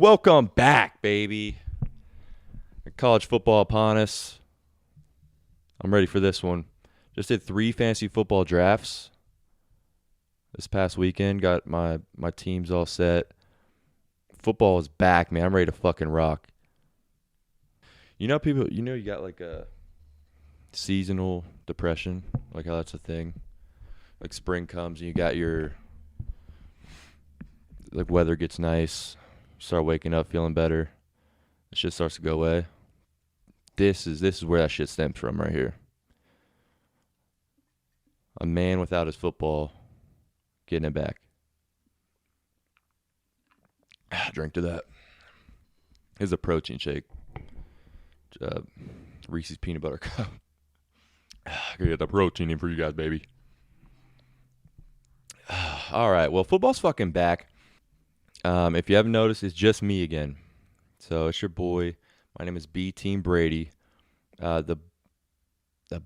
Welcome back, baby. College football upon us. I'm ready for this one. Just did 3 fantasy football drafts this past weekend. Got my teams all set. Football is back, man. I'm ready to fucking rock. You got like a seasonal depression, like how that's a thing. Like spring comes and you got your, like, weather gets nice. Start waking up feeling better. The shit starts to go away. This is where that shit stems from right here. A man without his football getting it back. Drink to that. Here's a protein shake. Reese's peanut butter cup. Get the protein in for you guys, baby. All right. Well, football's fucking back. If you haven't noticed, it's just me again. So it's your boy. My name is B Team Brady. The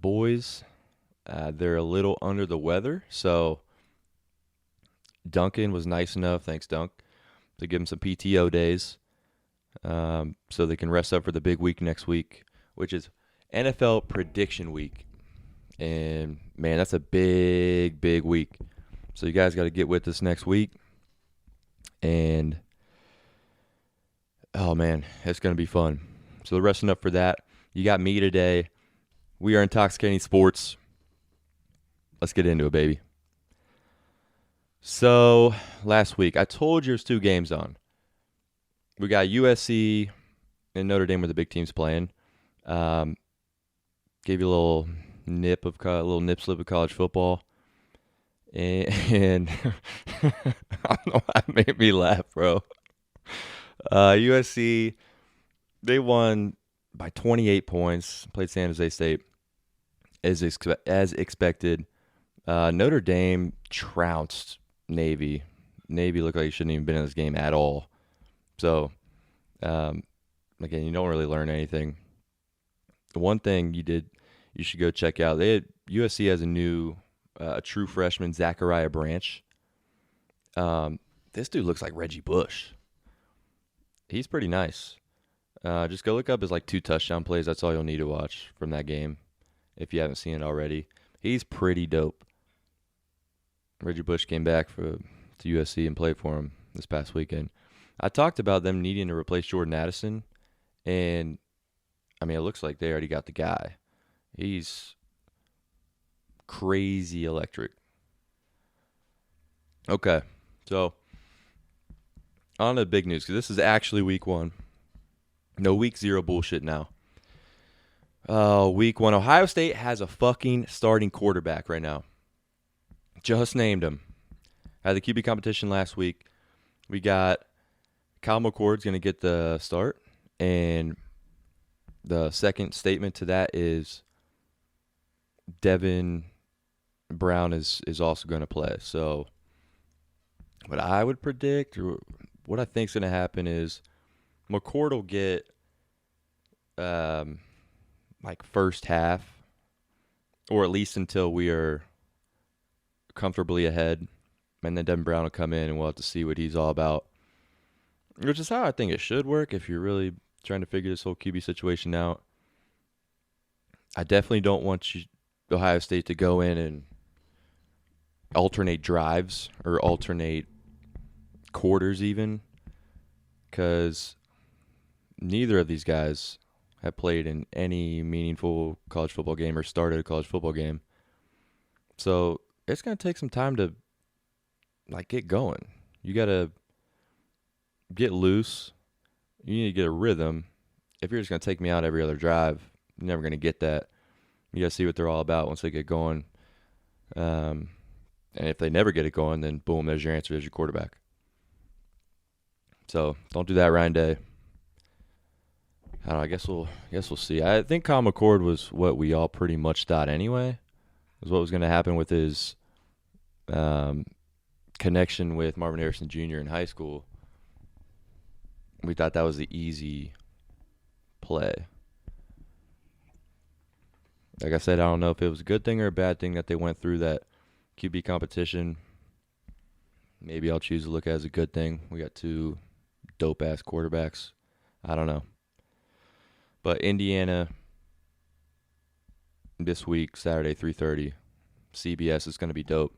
boys, they're a little under the weather. So Duncan was nice enough, thanks Dunk, to give him some PTO days, so they can rest up for the big week next week, which is NFL prediction week. And man, that's a big week. So you guys got to get with us next week. And oh man, it's going to be fun. So they're resting up for that. You got me today. We are Intoxicating Sports. Let's get into it, baby. So last week, I told you there's 2 games on. We got USC and Notre Dame where the big team's playing. Gave you a little nip slip of college football. And I don't know why it made me laugh, bro. USC, they won by 28 points, played San Jose State as expected. Notre Dame trounced Navy. Navy looked like he shouldn't even been in this game at all. So, again, you don't really learn anything. The one thing you should go check out. USC has a new true freshman, Zachariah Branch. This dude looks like Reggie Bush. He's pretty nice. Just go look up his 2 touchdown plays. That's all you'll need to watch from that game if you haven't seen it already. He's pretty dope. Reggie Bush came back to USC and played for him this past weekend. I talked about them needing to replace Jordan Addison, and I mean, it looks like they already got the guy. He's crazy electric. Okay, so on to the big news, because this is actually week 1. No week 0 bullshit now. Week 1, Ohio State has a fucking starting quarterback right now. Just named him. Had the QB competition last week. We got Kyle McCord's going to get the start, and the second statement to that is Devin Brown is also going to play. So what I would predict, or what I think is going to happen, is McCord will get first half, or at least until we are comfortably ahead, and then Devin Brown will come in and we'll have to see what he's all about, which is how I think it should work if you're really trying to figure this whole QB situation out. I definitely don't want Ohio State to go in and alternate drives or alternate quarters even, because neither of these guys have played in any meaningful college football game or started a college football game. So it's going to take some time to get going. You got to get loose. You need to get a rhythm. If you're just going to take me out every other drive, you're never going to get that. You got to see what they're all about once they get going. And if they never get it going, then boom, there's your answer. There's your quarterback. So don't do that, Ryan Day. I don't know. I guess we'll see. I think Kyle McCord was what we all pretty much thought anyway. Was what was going to happen with his connection with Marvin Harrison Jr. in high school. We thought that was the easy play. Like I said, I don't know if it was a good thing or a bad thing that they went through that QB competition. Maybe I'll choose to look at it as a good thing. We got 2 dope ass quarterbacks. I don't know. But Indiana this week, Saturday, 3:30, CBS is going to be dope.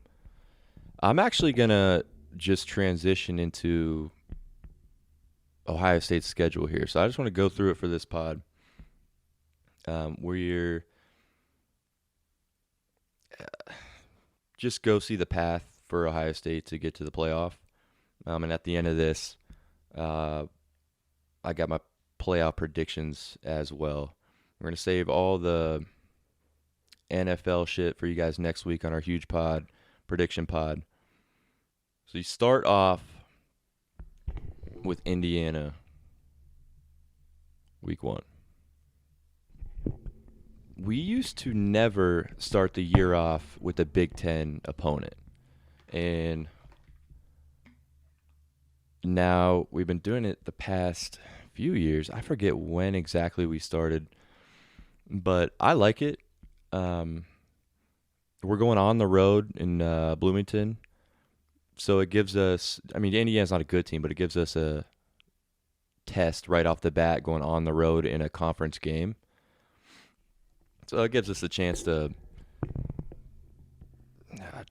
I'm actually going to just transition into Ohio State's schedule here. So I just want to go through it for this pod. We're just go see the path for Ohio State to get to the playoff. And at the end of this, I got my playoff predictions as well. We're going to save all the NFL shit for you guys next week on our huge pod, prediction pod. So you start off with Indiana week 1. We used to never start the year off with a Big Ten opponent. And now we've been doing it the past few years. I forget when exactly we started, but I like it. We're going on the road in Bloomington. So it gives us, I mean, Indiana's not a good team, but it gives us a test right off the bat going on the road in a conference game. So it gives us a chance to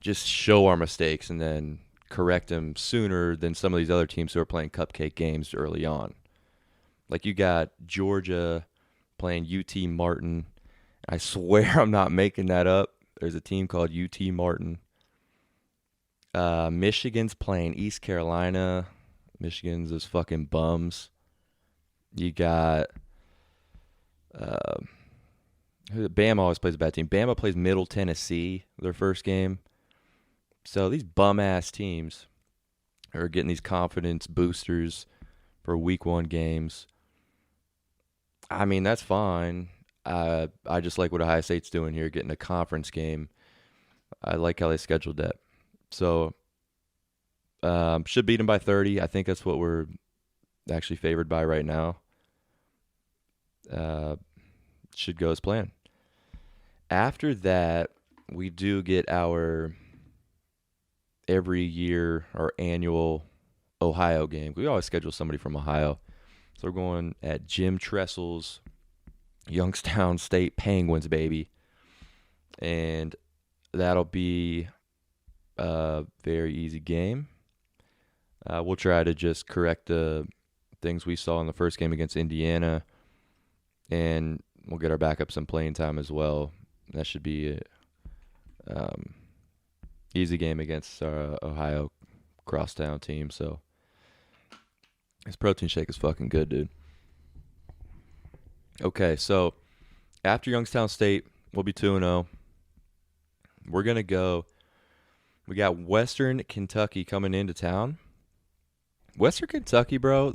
just show our mistakes and then correct them sooner than some of these other teams who are playing cupcake games early on. Like you got Georgia playing UT Martin. I swear I'm not making that up. There's a team called UT Martin. Michigan's playing East Carolina. Michigan's those fucking bums. You got Bama always plays a bad team. Bama plays Middle Tennessee their first game. So these bum-ass teams are getting these confidence boosters for week 1 games. I mean, that's fine. I just like what Ohio State's doing here, getting a conference game. I like how they scheduled that. So should beat them by 30. I think that's what we're actually favored by right now. Should go as planned. After that, we do get our every year, our annual Ohio game. We always schedule somebody from Ohio. So we're going at Jim Tressel's Youngstown State Penguins, baby. And that'll be a very easy game. We'll try to just correct the things we saw in the first game against Indiana. And we'll get our backup some playing time as well. That should be an easy game against our Ohio crosstown team. So this protein shake is fucking good, dude. Okay, so after Youngstown State, we'll be 2-0. We're going to go. We got Western Kentucky coming into town. Western Kentucky, bro,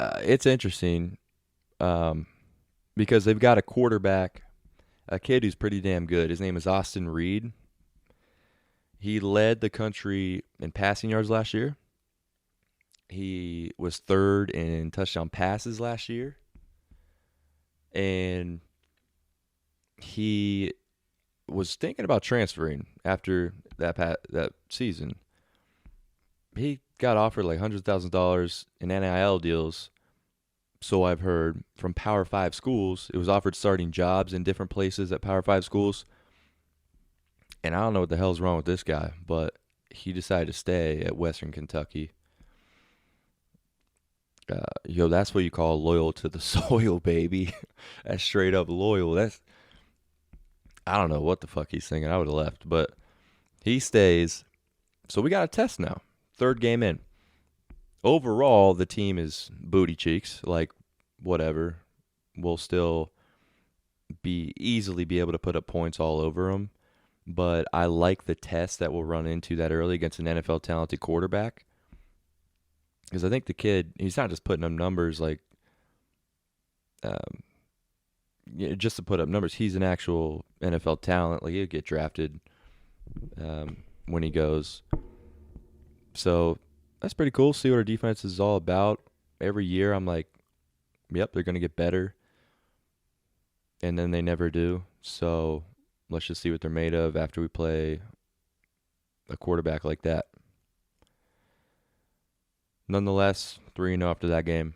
it's interesting because they've got a quarterback, a kid who's pretty damn good. His name is Austin Reed. He led the country in passing yards last year. He was 3rd in touchdown passes last year. And he was thinking about transferring after that season. He got offered like $100,000 in NIL deals, so I've heard, from Power 5 schools. It was offered starting jobs in different places at Power 5 schools. And I don't know what the hell's wrong with this guy, but he decided to stay at Western Kentucky. That's what you call loyal to the soil, baby. That's straight up loyal. I don't know what the fuck he's thinking. I would have left, but he stays. So we got a test now. 3rd game in. Overall, the team is booty cheeks. Like, whatever. We'll still easily be able to put up points all over them. But I like the test that we'll run into that early against an NFL talented quarterback. Because I think the kid, he's not just putting up numbers like, just to put up numbers. He's an actual NFL talent. Like, he'll get drafted when he goes. So that's pretty cool. See what our defense is all about. Every year I'm like, yep, they're going to get better. And then they never do. So let's just see what they're made of after we play a quarterback like that. Nonetheless, 3-0 after that game.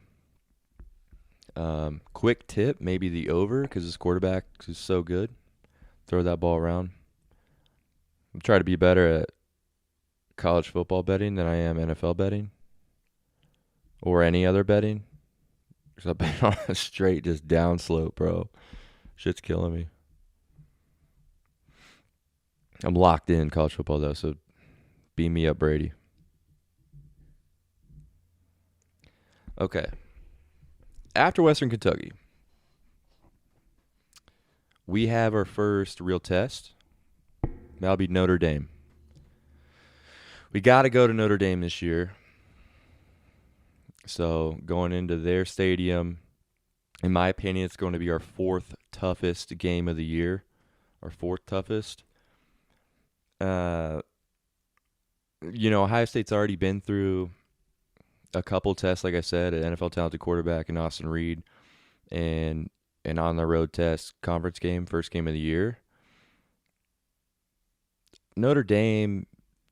Quick tip, maybe the over because his quarterback is so good. Throw that ball around. I'm trying to be better at college football betting than I am NFL betting or any other betting. Because I've been on a straight just downslope, bro. Shit's killing me. I'm locked in college football, though, so beam me up, Brady. Okay. After Western Kentucky, we have our first real test. That'll be Notre Dame. We got to go to Notre Dame this year. So going into their stadium, in my opinion, it's going to be our fourth toughest game of the year. Our fourth toughest. Ohio State's already been through a couple tests, like I said, an NFL talented quarterback in Austin Reed, and an on the road test conference game, first game of the year. Notre Dame,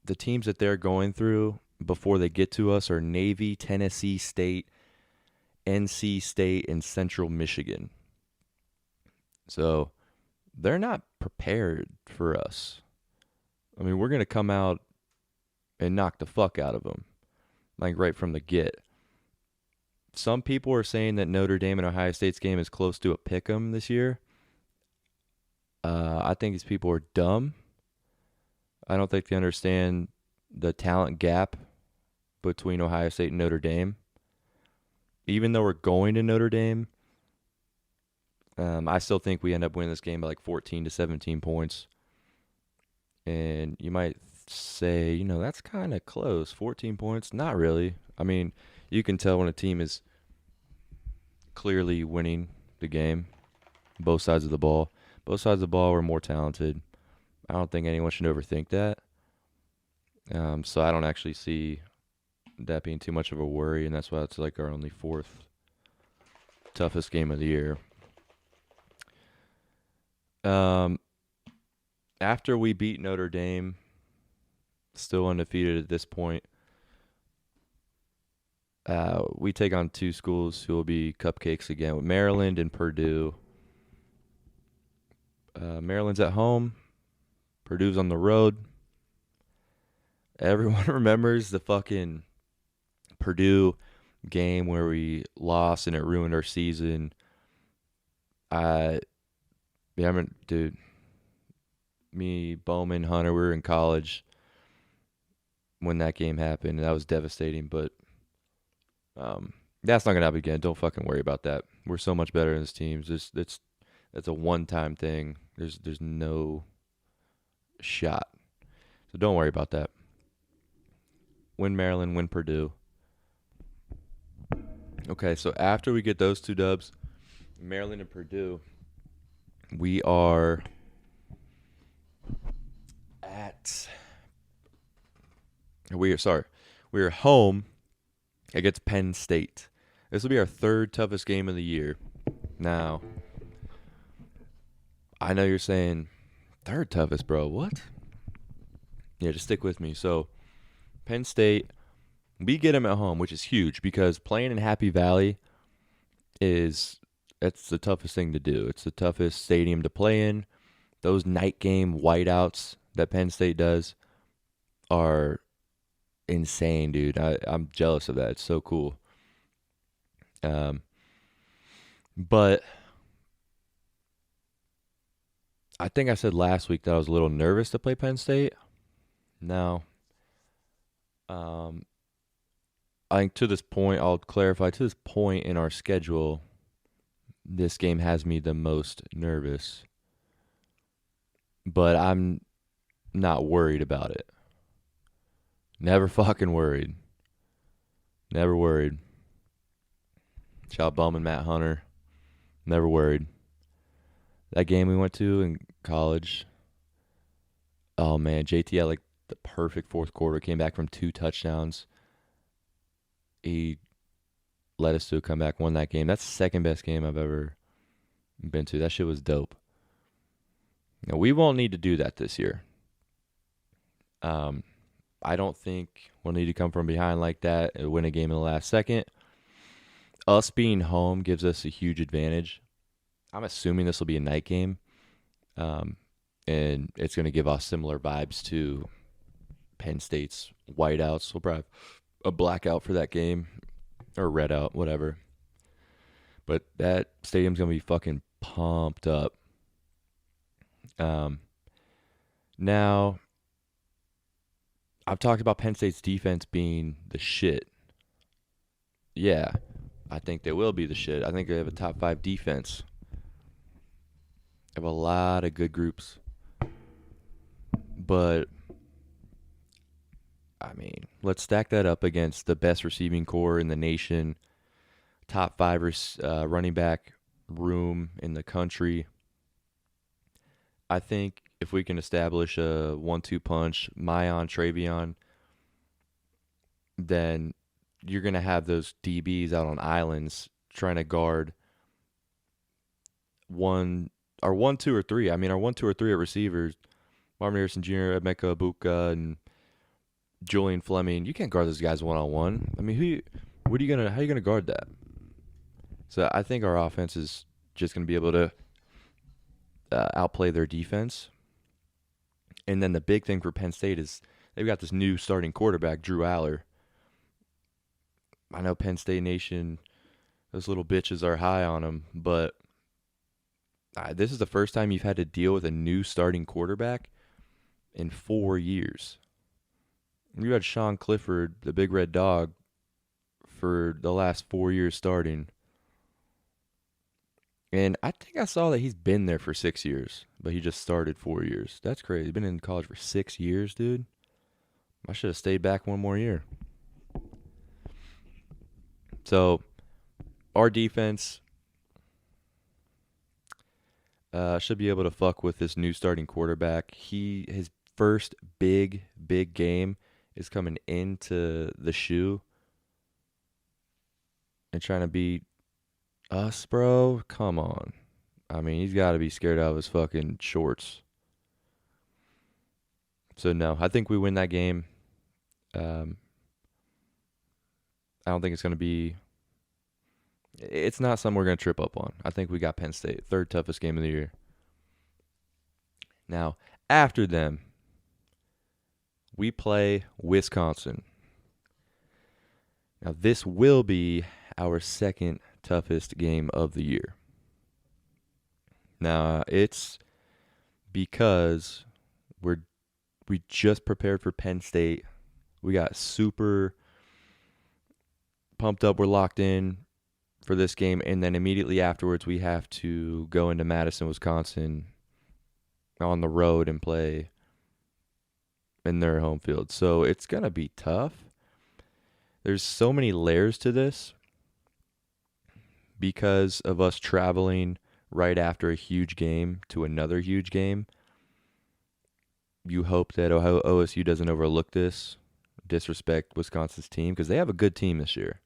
the teams that they're going through before they get to us are Navy, Tennessee State, NC State, and Central Michigan. So they're not prepared for us. I mean, we're going to come out and knock the fuck out of them, like right from the get. Some people are saying that Notre Dame and Ohio State's game is close to a pick 'em this year. I think these people are dumb. I don't think they understand the talent gap between Ohio State and Notre Dame. Even though we're going to Notre Dame, I still think we end up winning this game by like 14 to 17 points. And you might say, that's kind of close. 14 points? Not really. I mean, you can tell when a team is clearly winning the game, both sides of the ball. Both sides of the ball were more talented. I don't think anyone should overthink that. So I don't actually see that being too much of a worry, and that's why it's like our only fourth toughest game of the year. After we beat Notre Dame, still undefeated at this point, we take on two schools who will be cupcakes again, with Maryland and Purdue. Maryland's at home. Purdue's on the road. Everyone remembers the fucking Purdue game where we lost and it ruined our season. Dude, me, Bowman, Hunter, we were in college when that game happened, and that was devastating, but that's not going to happen again. Don't fucking worry about that. We're so much better than this team. It's a one-time thing. There's no shot. So don't worry about that. Win Maryland, win Purdue. Okay, so after we get those two dubs, Maryland and Purdue, we are home against Penn State. This will be our third toughest game of the year. Now, I know you're saying, third toughest, bro. What? Yeah, just stick with me. So, Penn State, we get them at home, which is huge because playing in Happy Valley that's the toughest thing to do. It's the toughest stadium to play in. Those night game whiteouts that Penn State does are insane, dude. I'm jealous of that. It's so cool. But I think I said last week that I was a little nervous to play Penn State. No. I think to this point, I'll clarify, to this point in our schedule, this game has me the most nervous. But I'm not worried about it. Never fucking worried. Never worried. Shout out Bum and Matt Hunter. Never worried. That game we went to in college, oh man, JT had like the perfect fourth quarter. Came back from 2 touchdowns. He led us to a comeback, won that game. That's the second best game I've ever been to. That shit was dope. Now, we won't need to do that this year. I don't think we'll need to come from behind like that and win a game in the last second. Us being home gives us a huge advantage. I'm assuming this will be a night game, um, and it's going to give us similar vibes to Penn State's whiteouts. We'll probably have a blackout for that game or red out, whatever. But that stadium's going to be fucking pumped up. Um, Now, I've talked about Penn State's defense being the shit. Yeah, I think they will be the shit. I think they have a top 5 defense. They have a lot of good groups. But, I mean, let's stack that up against the best receiving core in the nation, top 5 running back room in the country. I think if we can establish a 1-2 punch, Mayon, Travion, then you're going to have those DBs out on islands trying to guard our 1, 2, or 3. I mean, our 1, 2, or 3 at receivers, Marvin Harrison Jr., Emeka Ibuka, and Julian Fleming. You can't guard those guys one-on-one. I mean, how are you gonna guard that? So I think our offense is just going to be able to outplay their defense. And then the big thing for Penn State is they've got this new starting quarterback, Drew Aller. I know Penn State Nation, those little bitches are high on him, but this is the first time you've had to deal with a new starting quarterback in 4 years. You had Sean Clifford, the big red dog, for the last 4 years starting. And I think I saw that he's been there for 6 years, but he just started 4 years. That's crazy. He's been in college for 6 years, dude. I should have stayed back one more year. So, our defense should be able to fuck with this new starting quarterback. His first big game is coming into the shoe and trying to beat us, bro. Come on. I mean, he's got to be scared out of his fucking shorts. So, no, I think we win that game. I don't think it's going to be... It's not something we're going to trip up on. I think we got Penn State, third toughest game of the year. Now, after them, we play Wisconsin. Now, this will be our second toughest game of the year. Now, it's because we just prepared for Penn State. We got super pumped up. We're locked in for this game, and then immediately afterwards we have to go into Madison, Wisconsin on the road and play in their home field. So it's going to be tough. There's so many layers to this because of us traveling right after a huge game to another huge game. You hope that OSU doesn't overlook this, disrespect Wisconsin's team, because they have a good team this year.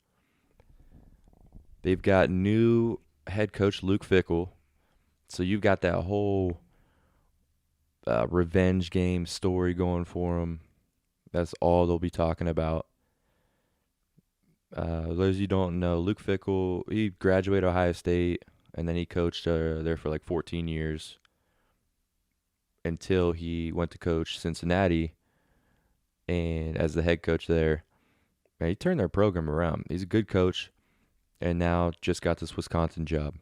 They've got new head coach Luke Fickell, so you've got that whole revenge game story going for them. That's all they'll be talking about. Those you don't know, Luke Fickell, he graduated Ohio State, and then he coached there for like 14 years until he went to coach Cincinnati, and as the head coach there, man, he turned their program around. He's a good coach, and now just got this Wisconsin job.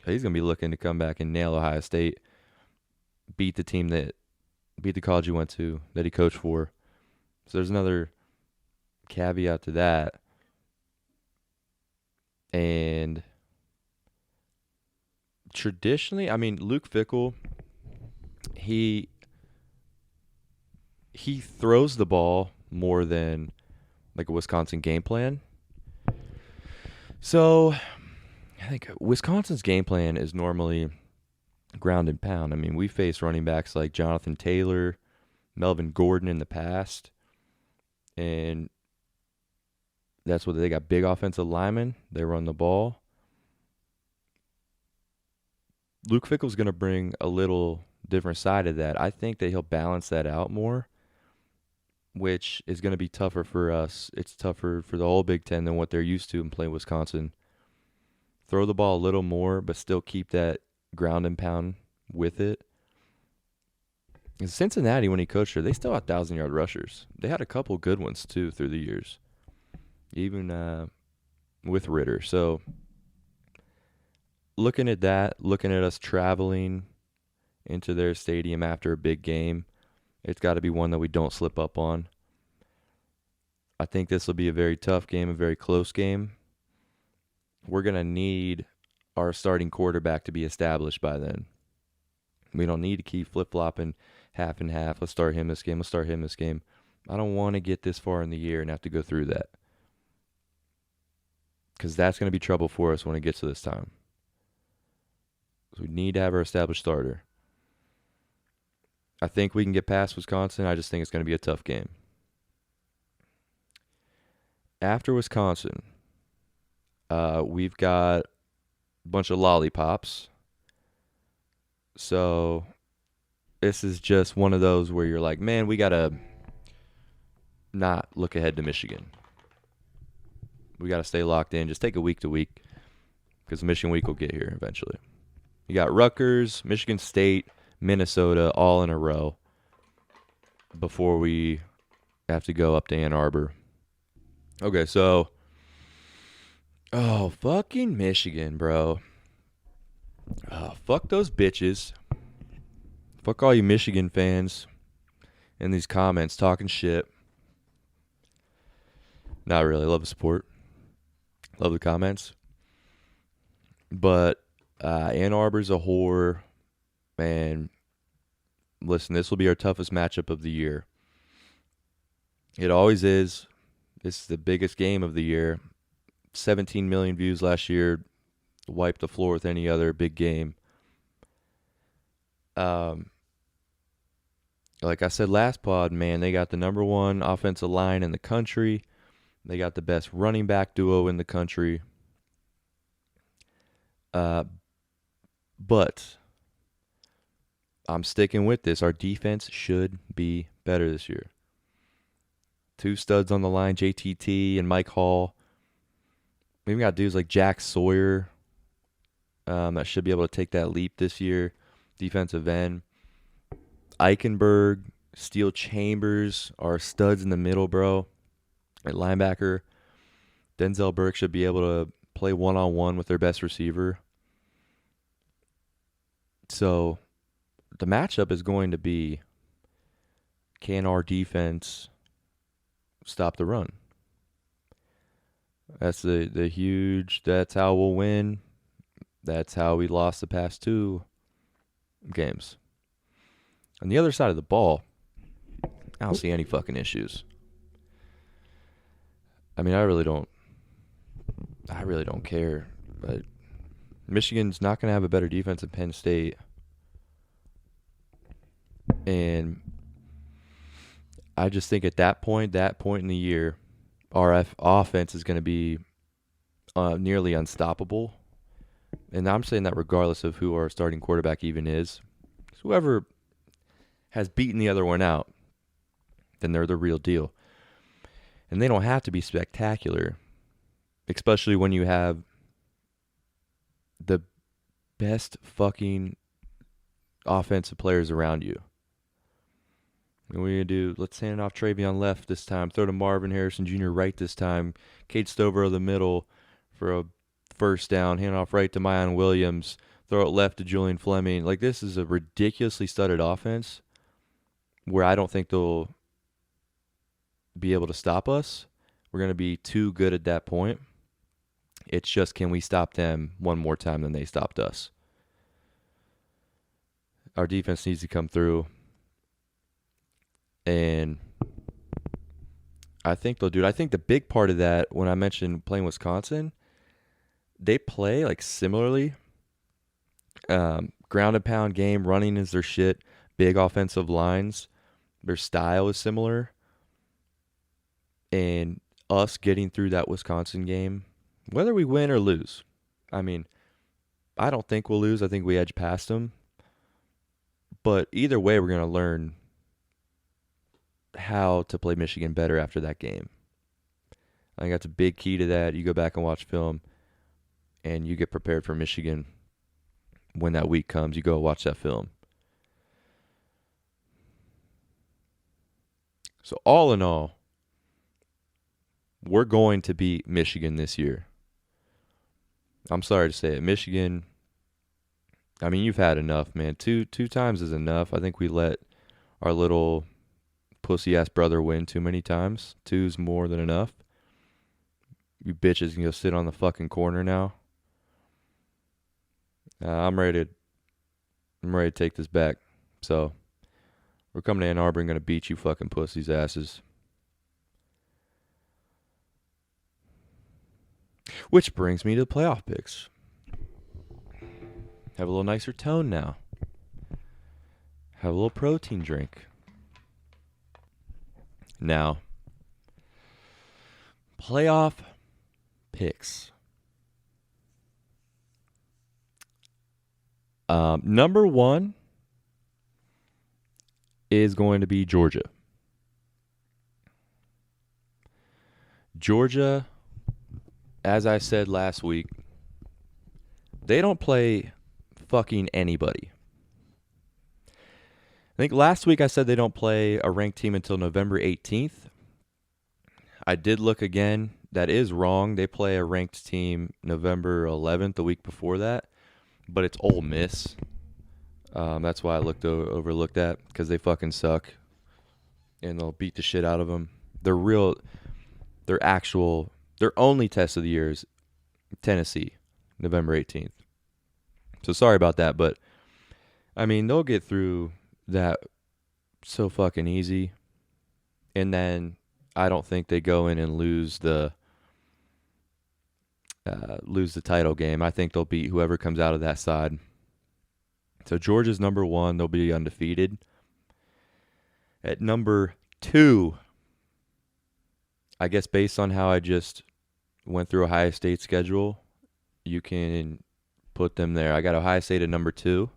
So he's going to be looking to come back and nail Ohio State, beat the college he went to, that he coached for. So there's another caveat to that. And traditionally, I mean, Luke Fickell, he throws the ball more than like a Wisconsin game plan. So I think Wisconsin's game plan is normally ground and pound. I mean, we face running backs like Jonathan Taylor, Melvin Gordon in the past, and that's what they got. Big offensive linemen. They run the ball. Luke Fickell's going to bring a little different side of that. I think that he'll balance that out more. which is going to be tougher for us. It's tougher for the whole Big Ten than what they're used to in playing Wisconsin. Throw the ball a little more, but still keep that ground and pound with it. In Cincinnati, when he coached her, they still had 1,000-yard rushers. They had a couple good ones, too, through the years, even with Ritter. So looking at that, looking at us traveling into their stadium after a big game, it's got to be one that we don't slip up on. I think this will be a very tough game, a very close game. We're going to need our starting quarterback to be established by then. We don't need to keep flip-flopping half and half. Let's start him this game. Let's start him this game. I don't want to get this far in the year and have to go through that, because that's going to be trouble for us when it gets to this time. So we need to have our established starter. I think we can get past Wisconsin. I just think it's going to be a tough game. After Wisconsin, we've got a bunch of lollipops. So this is just one of those where you're like, man, we got to not look ahead to Michigan. We got to stay locked in. Just take it week to week, because Michigan week will get here eventually. You got Rutgers, Michigan State, Minnesota all in a row before we have to go up to Ann Arbor. Okay, so, fucking Michigan, bro. Fuck those bitches. Fuck all you Michigan fans in these comments talking shit. Not really. Love the support. Love the comments. But Ann Arbor's a whore. And listen, this will be our toughest matchup of the year. It always is. This is the biggest game of the year. 17 million views last year. Wiped the floor with any other big game. Like I said last pod, man, they got the number one offensive line in the country. They got the best running back duo in the country. But I'm sticking with this. Our defense should be better this year. Two studs on the line, JTT and Mike Hall. We've got dudes like Jack Sawyer that should be able to take that leap this year. Defensive end. Eichenberg, Steele Chambers are studs in the middle, bro. At linebacker. Denzel Burke should be able to play one-on-one with their best receiver. So the matchup is going to be, can our defense stop the run? That's the huge, that's how we'll win. That's how we lost the past two games. On the other side of the ball, I don't see any fucking issues. I mean, I really don't care. But Michigan's not going to have a better defense than Penn State. And I just think at that point in the year, our offense is going to be nearly unstoppable. And I'm saying that regardless of who our starting quarterback even is. Whoever has beaten the other one out, then they're the real deal. And they don't have to be spectacular, especially when you have the best fucking offensive players around you. And what are you going to do? Let's hand it off Travion left this time. Throw to Marvin Harrison Jr. right this time. Cade Stover over the middle for a first down. Hand off right to Mayan Williams. Throw it left to Julian Fleming. Like, this is a ridiculously studded offense where I don't think they'll be able to stop us. We're going to be too good at that point. It's just, can we stop them one more time than they stopped us? Our defense needs to come through. And I think they'll do it. I think the big part of that, when I mentioned playing Wisconsin, they play like similarly. Ground and pound game, running is their shit. Big offensive lines. Their style is similar. And us getting through that Wisconsin game, whether we win or lose, I mean, I don't think we'll lose. I think we edge past them. But either way, we're going to learn how to play Michigan better after that game. I think that's a big key to that. You go back and watch film, and you get prepared for Michigan when that week comes. You go watch that film. So all in all, we're going to beat Michigan this year. I'm sorry to say it. Michigan, I mean, you've had enough, man. Two times is enough. I think we let our little pussy-ass brother win too many times. Two's more than enough. You bitches can go sit on the fucking corner now. I'm ready to take this back. So, we're coming to Ann Arbor and going to beat you fucking pussies' asses. Which brings me to the playoff picks. Have a little nicer tone now. Have a little protein drink. Now, playoff picks. Number 1 is going to be Georgia. Georgia, as I said last week, they don't play fucking anybody. I think last week I said they don't play a ranked team until November 18th. I did look again. That is wrong. They play a ranked team November 11th, the week before that. But it's Ole Miss. That's why I overlooked that, because they fucking suck. And they'll beat the shit out of them. Their only test of the year is Tennessee, November 18th. So sorry about that, but I mean, they'll get through that so fucking easy. And then I don't think they go in and lose the title game. I think they'll beat whoever comes out of that side. So Georgia's number 1. They'll be undefeated. At number 2, I guess based on how I just went through Ohio State's schedule, you can put them there. I got Ohio State at number 2.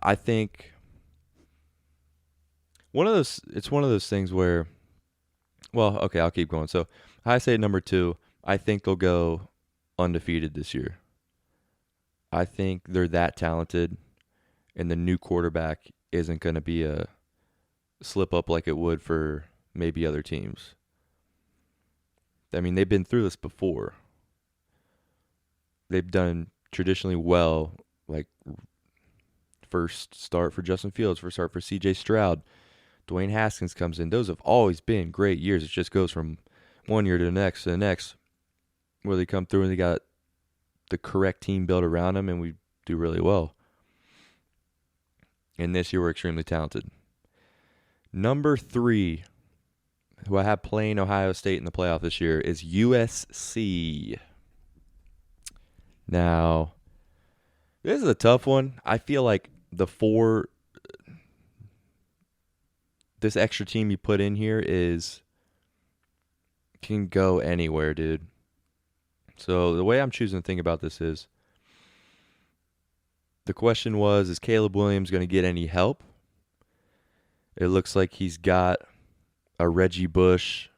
I think it's one of those things where, well, okay, I'll keep going. So Ohio State at number 2, I think they'll go undefeated this year. I think they're that talented, and the new quarterback isn't going to be a slip up like it would for maybe other teams. I mean, they've been through this before. They've done traditionally well, like first start for Justin Fields, first start for C.J. Stroud. Dwayne Haskins comes in. Those have always been great years. It just goes from one year to the next, where they come through and they got the correct team built around them, and we do really well. And this year we're extremely talented. Number 3, who I have playing Ohio State in the playoff this year, is USC. Now, this is a tough one. I feel like this extra team you put in here can go anywhere, dude. So the way I'm choosing to think about this is, the question was, is Caleb Williams going to get any help? It looks like he's got a Reggie Bush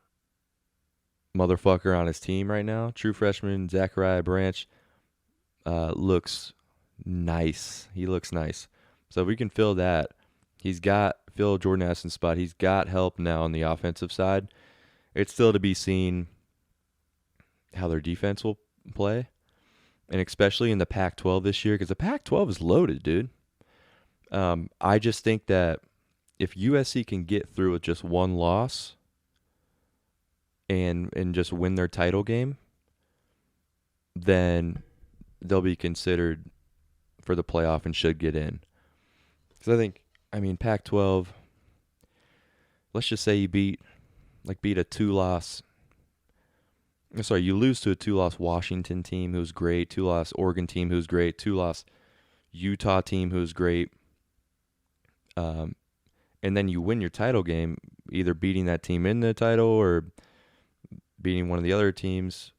motherfucker on his team right now. True freshman Zachariah Branch looks nice. He looks nice. So if we can fill that, fill Jordan Addison's spot. He's got help now on the offensive side. It's still to be seen how their defense will play, and especially in the Pac-12 this year, because the Pac-12 is loaded, dude. I just think that if USC can get through with just one loss and just win their title game, then they'll be considered for the playoff and should get in. Because Pac-12, let's just say you beat a 2-loss. Sorry, you lose to a 2-loss Washington team who's great, 2-loss Oregon team who's great, 2-loss Utah team who's great, and then you win your title game, either beating that team in the title or beating one of the other teams.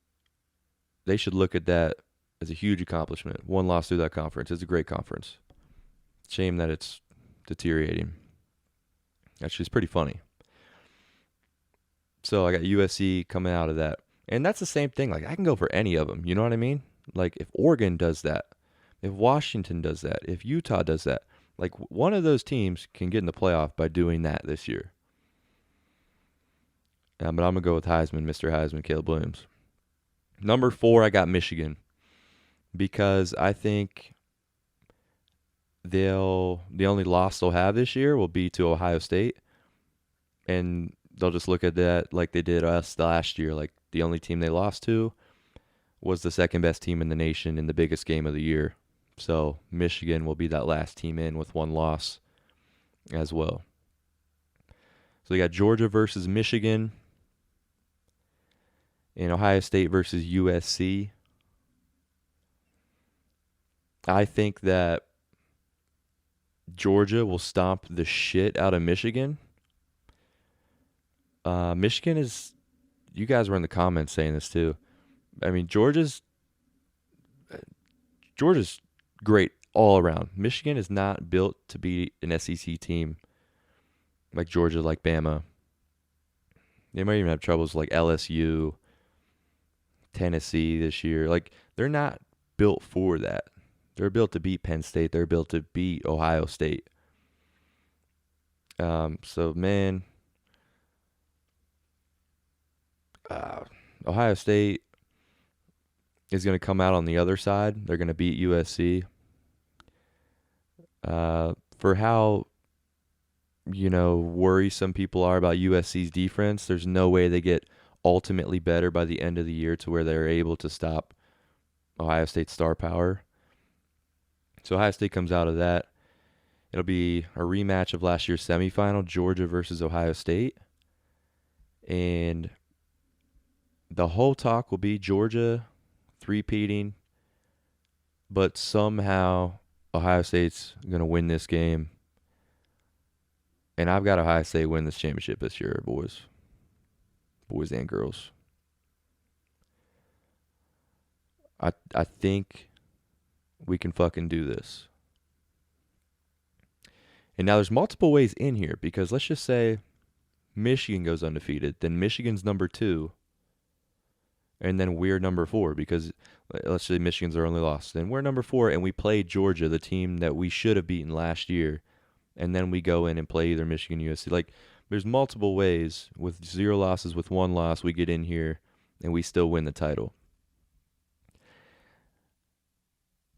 They should look at that as a huge accomplishment. One loss through that conference. It's a great conference. Shame that it's deteriorating. Actually, it's pretty funny. So I got USC coming out of that. And that's the same thing. Like, I can go for any of them. You know what I mean? Like, if Oregon does that, if Washington does that, if Utah does that, like, one of those teams can get in the playoff by doing that this year. But I'm going to go with Heisman, Mr. Heisman, Caleb Williams. Number 4, I got Michigan. Because I think the only loss they'll have this year will be to Ohio State. And they'll just look at that like they did us last year. Like, the only team they lost to was the second best team in the nation in the biggest game of the year. So Michigan will be that last team in with one loss as well. So we got Georgia versus Michigan and Ohio State versus USC. I think that Georgia will stomp the shit out of Michigan. Michigan is, you guys were in the comments saying this too. I mean, Georgia's great all around. Michigan is not built to be an SEC team like Georgia, like Bama. They might even have troubles like LSU, Tennessee this year. Like, they're not built for that. They're built to beat Penn State. They're built to beat Ohio State. So, man, Ohio State is going to come out on the other side. They're going to beat USC. For how, worrisome people are about USC's defense, there's no way they get ultimately better by the end of the year to where they're able to stop Ohio State's star power. So Ohio State comes out of that. It'll be a rematch of last year's semifinal, Georgia versus Ohio State. And the whole talk will be Georgia three-peating, but somehow Ohio State's going to win this game. And I've got Ohio State win this championship this year, boys. Boys and girls. I think we can fucking do this. And now there's multiple ways in here, because let's just say Michigan goes undefeated, then Michigan's number 2, and then we're number 4, because let's say Michigan's our only loss. Then we're number 4, and we play Georgia, the team that we should have beaten last year, and then we go in and play either Michigan or USC. Like, there's multiple ways. With 0 losses, with 1 loss, we get in here, and we still win the title.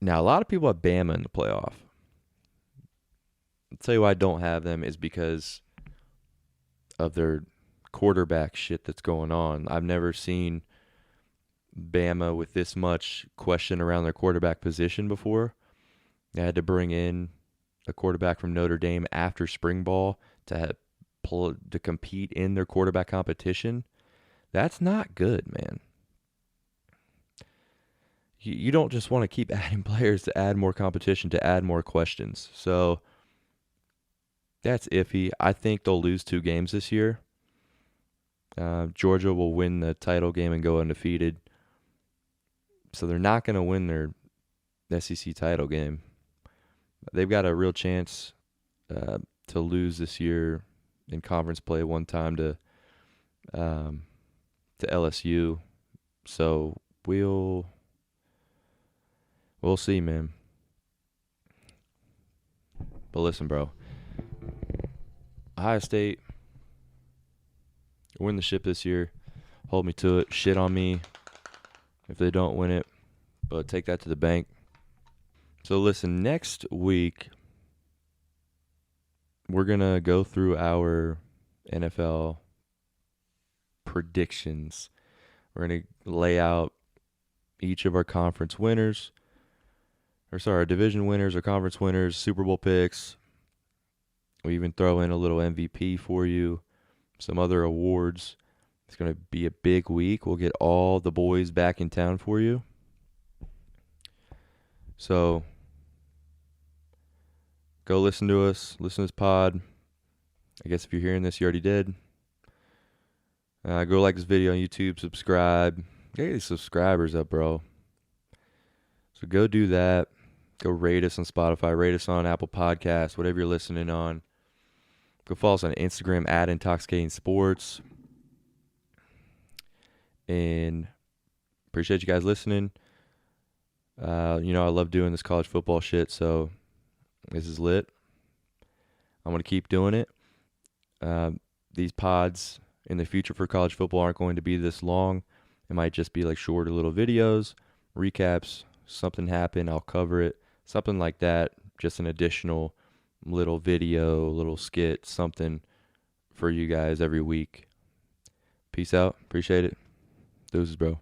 Now, a lot of people have Bama in the playoff. I'll tell you why I don't have them is because of their quarterback shit that's going on. I've never seen Bama with this much question around their quarterback position before. They had to bring in a quarterback from Notre Dame after spring ball to compete in their quarterback competition. That's not good, man. You don't just want to keep adding players to add more competition, to add more questions. So that's iffy. I think they'll lose 2 games this year. Georgia will win the title game and go undefeated. So they're not going to win their SEC title game. They've got a real chance to lose this year in conference play one time to LSU. So we'll see, man. But listen, bro. Ohio State win the ship this year. Hold me to it. Shit on me if they don't win it. But take that to the bank. So listen, next week we're going to go through our NFL predictions. We're going to lay out each of our conference winners. Our division winners, our conference winners, Super Bowl picks. We even throw in a little MVP for you, some other awards. It's going to be a big week. We'll get all the boys back in town for you. So go listen to us. Listen to this pod. I guess if you're hearing this, you already did. Go like this video on YouTube. Subscribe. Get these subscribers up, bro. So go do that. Go rate us on Spotify. Rate us on Apple Podcasts. Whatever you're listening on. Go follow us on Instagram at Intoxicating Sports. And appreciate you guys listening. I love doing this college football shit, so this is lit. I'm going to keep doing it. These pods in the future for college football aren't going to be this long. It might just be like shorter little videos, recaps, something happened, I'll cover it, something like that. Just an additional little video, little skit, something for you guys every week. Peace out. Appreciate it. Deuces, bro.